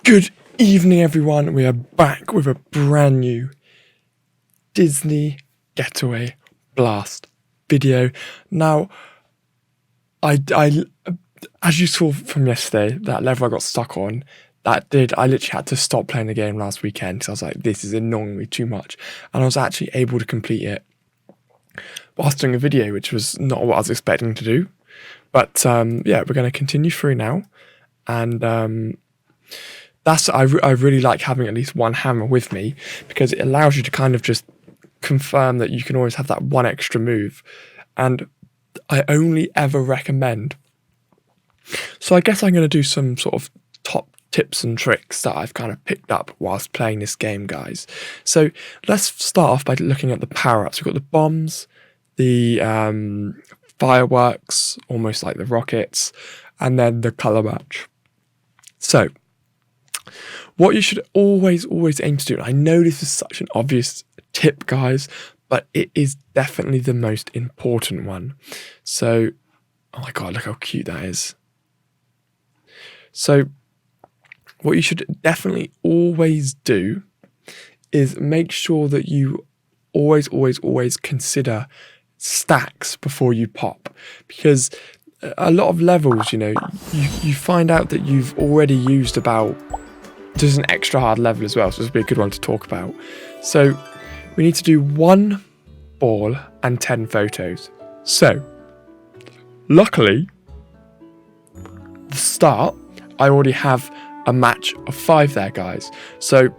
Good evening, everyone. We are back with a brand new Disney Getaway Blast video. Now, I as you saw from yesterday, that level I got stuck on, I literally had to stop playing the game last weekend because I was like, this is annoying me too much. And I was actually able to complete it whilst doing a video, which was not what I was expecting to do. But yeah, we're going to continue through now. And I really like having at least one hammer with me because it allows you to kind of just confirm that you can always have that one extra move. And I only ever recommend. So I guess I'm going to do some sort of top tips and tricks that I've kind of picked up whilst playing this game, guys. So let's start off by looking at the power-ups. We've got the bombs, the fireworks, almost like the rockets, and then the colour match. So what you should always aim to do, and I know this is such an obvious tip, guys, but it is definitely the most important one. So, oh my God, look how cute that is. So what you should definitely always do is make sure that you always consider stacks before you pop, because a lot of levels, you find out that you've already used about, there's an extra hard level as well, so this would be a good one to talk about. So we need to do 1 ball and 10 photos. So luckily, the start, I already have a match of 5 there, guys. So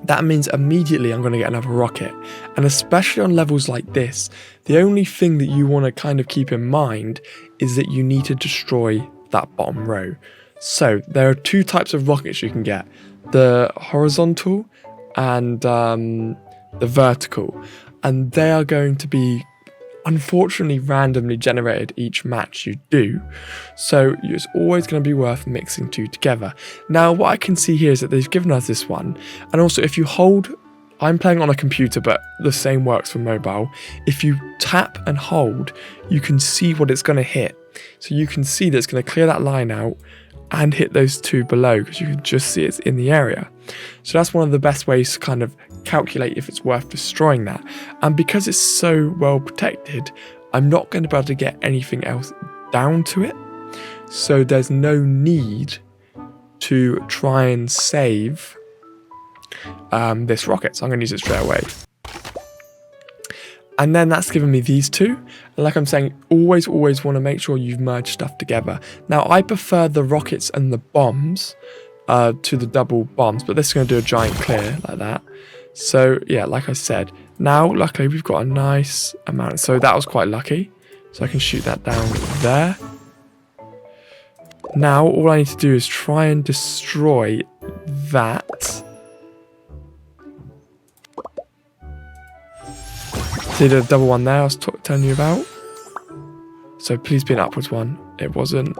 that means immediately I'm going to get another rocket. And especially on levels like this, the only thing that you want to kind of keep in mind is that you need to destroy that bottom row. So there are 2 types of rockets you can get, the horizontal and the vertical. And they are going to be unfortunately randomly generated each match you do. So it's always going to be worth mixing 2 together. Now what I can see here is that they've given us this one. And also if you hold, I'm playing on a computer, but the same works for mobile. If you tap and hold, you can see what it's going to hit. So you can see that it's going to clear that line out and hit those 2 below, because you can just see it's in the area. So that's one of the best ways to kind of calculate if it's worth destroying that. And because it's so well protected, I'm not going to be able to get anything else down to it. So there's no need to try and save this rocket. So I'm going to use it straight away. And then that's given me these 2. And like I'm saying, always want to make sure you've merged stuff together. Now, I prefer the rockets and the bombs to the double bombs, but this is going to do a giant clear like that. So yeah, like I said, now luckily we've got a nice amount. So that was quite lucky. So I can shoot that down there. Now all I need to do is try and destroy that. See the double one there I was telling you about? So please be an upwards one. It wasn't.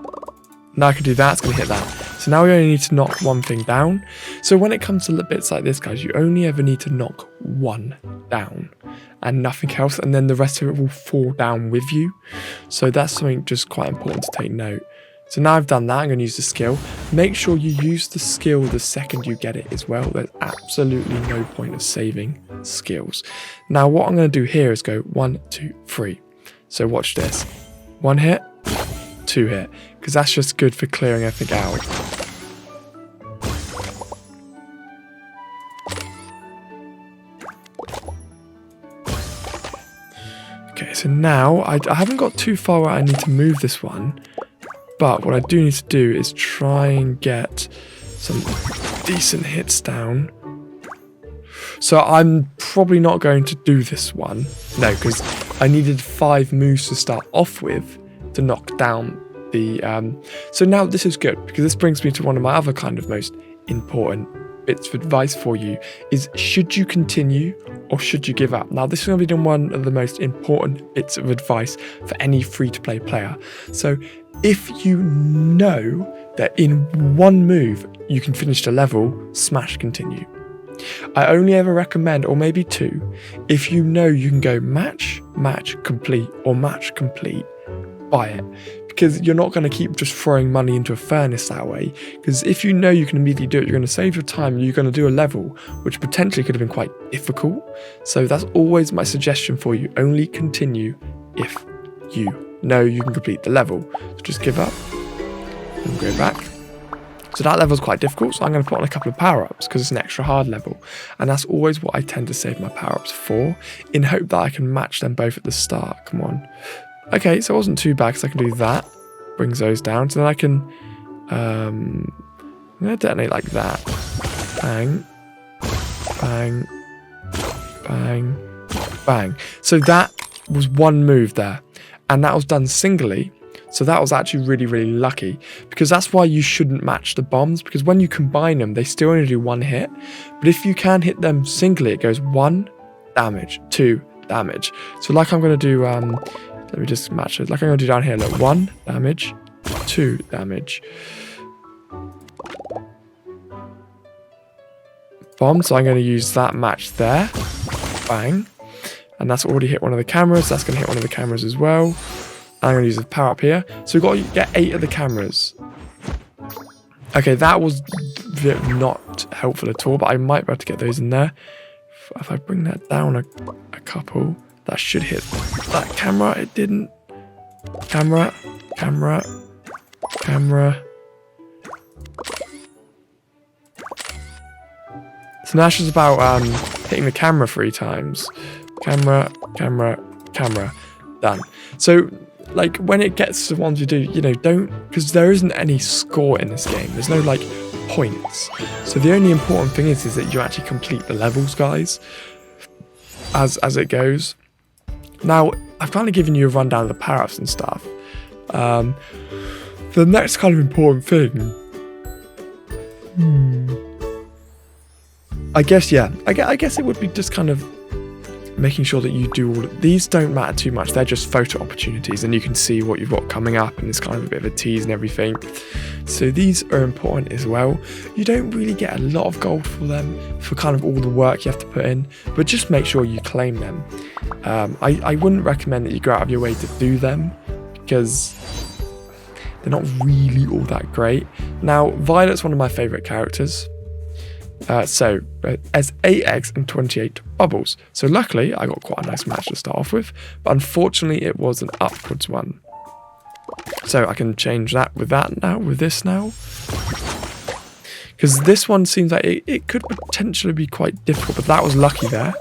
Now I can do that, it's going to hit that. So now we only need to knock 1 thing down. So when it comes to bits like this, guys, you only ever need to knock 1 down and nothing else. And then the rest of it will fall down with you. So that's something just quite important to take note. So now I've done that, I'm going to use the skill. Make sure you use the skill the second you get it as well. There's absolutely no point of saving skills. Now what I'm going to do here is go 1, 2, 3. So watch this. 1 hit, 2 hit, because that's just good for clearing everything out. Okay, so now I haven't got too far where I need to move this one. But what I do need to do is try and get some decent hits down. So I'm probably not going to do this one. No, because I needed 5 moves to start off with to knock down the... So now this is good, because this brings me to one of my other kind of most important bits of advice for you, is should you continue or should you give up? Now this is going to be one of the most important bits of advice for any free-to-play player. So if you know that in 1 move you can finish the level, smash continue. I only ever recommend, or maybe 2, if you know you can go match, complete, or match, complete, buy it. Because you're not going to keep just throwing money into a furnace that way. Because if you know you can immediately do it, you're going to save your time. You're going to do a level, which potentially could have been quite difficult. So that's always my suggestion for you. Only continue if you know you can complete the level. So just give up and go back. So that level's quite difficult. So I'm going to put on a couple of power-ups because it's an extra hard level. And that's always what I tend to save my power-ups for, in hope that I can match them both at the start. Come on. Okay, so it wasn't too bad because I can do that. Brings those down. So then I can I'm going to detonate like that. Bang. Bang. Bang. Bang. So that was one move there. And that was done singly. So that was actually really, really lucky. Because that's why you shouldn't match the bombs. Because when you combine them, they still only do one hit. But if you can hit them singly, it goes 1 damage, 2 damage. So like I'm going to do... let me just match it. Like I'm going to do down here. Look, 1 damage, 2 damage. Bomb. So I'm going to use that match there. Bang. And that's already hit one of the cameras. That's going to hit one of the cameras as well. I'm going to use the power up here. So we've got to get 8 of the cameras. Okay, that was not helpful at all. But I might be able to get those in there. If I bring that down a couple... That should hit that camera. It didn't. Camera. Camera. Camera. So now it's just about hitting the camera 3 times. Camera. Camera. Camera. Done. So, like, when it gets to the ones you do, you know, don't... Because there isn't any score in this game. There's no, like, points. So the only important thing is that you actually complete the levels, guys. As it goes. Now, I've kind of given you a rundown of the power-ups and stuff. The next kind of important thing... I guess, yeah. I guess it would be just kind of making sure that you do all... These don't matter too much. They're just photo opportunities, and you can see what you've got coming up, and it's kind of a bit of a tease and everything. So these are important as well. You don't really get a lot of gold for them, for kind of all the work you have to put in, but just make sure you claim them. I wouldn't recommend that you go out of your way to do them, because they're not really all that great. Now, Violet's one of my favourite characters. So, as 8 eggs and 28 bubbles. So luckily, I got quite a nice match to start off with, but unfortunately, it was an upwards one. So I can change that with this now. Because this one seems like it could potentially be quite difficult, but that was lucky there.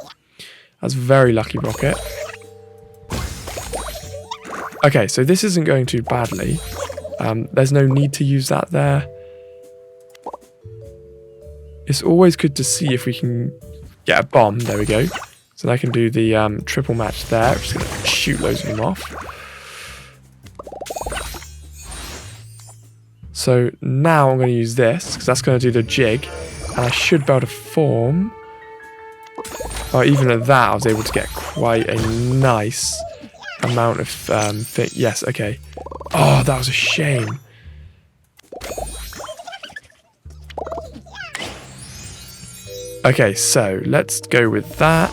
That's very lucky, Rocket. Okay, so this isn't going too badly. There's no need to use that there. It's always good to see if we can get a bomb. There we go. So I can do the triple match there. I'm just going to shoot loads of them off. So now I'm going to use this, because that's going to do the jig. And I should be able to form... Oh, even at that, I was able to get quite a nice amount of... Yes, okay. Oh, that was a shame. Okay, so let's go with that.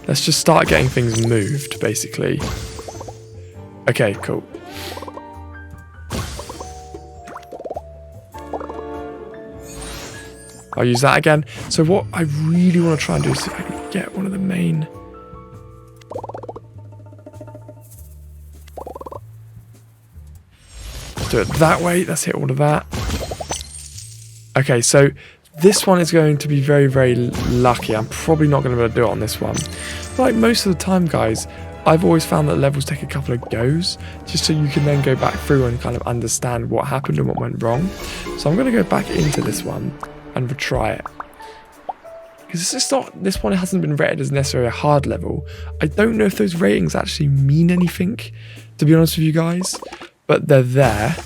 Let's just start getting things moved, basically. Okay, cool. I'll use that again. So what I really want to try and do is see if I can get one of the main... Let's do it that way. Let's hit all of that. Okay, so... This one is going to be very, very lucky. I'm probably not going to be able to do it on this one. Like most of the time, guys, I've always found that levels take a couple of goes, just so you can then go back through and kind of understand what happened and what went wrong. So I'm going to go back into this one and retry it. Because it's just not, this one hasn't been rated as necessarily a hard level. I don't know if those ratings actually mean anything, to be honest with you guys, but they're there.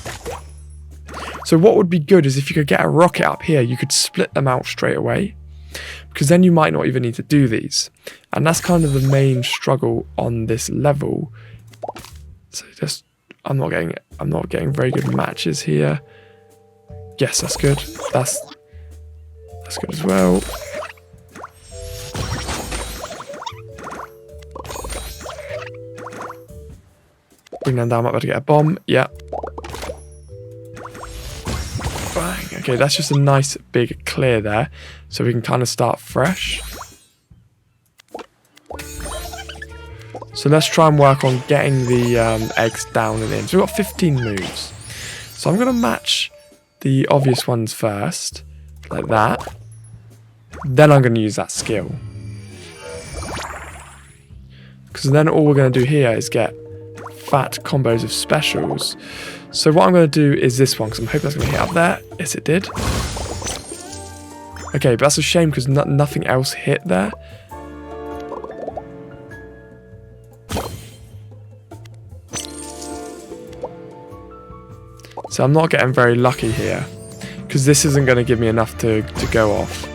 So what would be good is if you could get a rocket up here, you could split them out straight away, because then you might not even need to do these. And that's kind of the main struggle on this level. So just, I'm not getting very good matches here. Yes, that's good. That's good as well. Bring them down, might be able to get a bomb. Yeah. Bang. Okay, that's just a nice big clear there. So we can kind of start fresh. So let's try and work on getting the eggs down and in. So we've got 15 moves. So I'm going to match the obvious ones first, like that. Then I'm going to use that skill. Because then all we're going to do here is get fat combos of specials. So what I'm going to do is this one, because I'm hoping that's going to hit up there. Yes, it did. Okay, but that's a shame because nothing else hit there. So I'm not getting very lucky here, because this isn't going to give me enough to go off.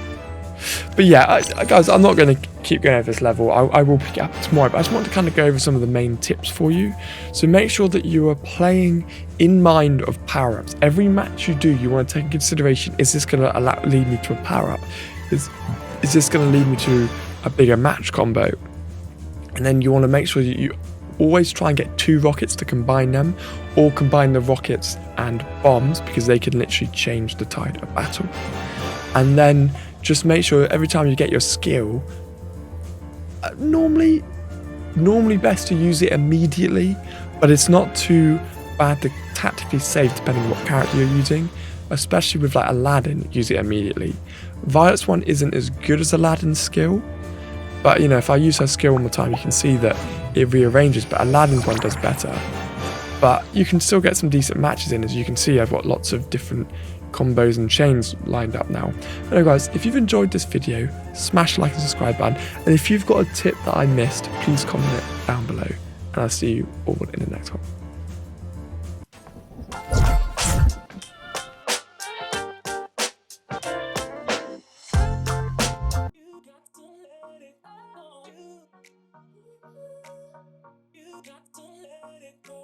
But yeah, guys, I'm not going to keep going over this level. I will pick it up tomorrow, but I just want to kind of go over some of the main tips for you. So make sure that you are playing in mind of power-ups. Every match you do, you want to take in consideration, is this going to lead me to a power-up? Is this going to lead me to a bigger match combo? And then you want to make sure that you always try and get 2 rockets to combine them, or combine the rockets and bombs, because they can literally change the tide of battle. And then just make sure every time you get your skill, normally best to use it immediately, but it's not too bad to tactically save depending on what character you're using, especially with like Aladdin, use it immediately. Violet's one isn't as good as Aladdin's skill, but you know, if I use her skill one more time, you can see that it rearranges, but Aladdin's one does better. But you can still get some decent matches in. As you can see, I've got lots of different combos and chains lined up now. Anyway guys, if you've enjoyed this video, smash the like and subscribe button, and if you've got a tip that I missed, please comment it down below, and I'll see you all in the next one. You got to let it go.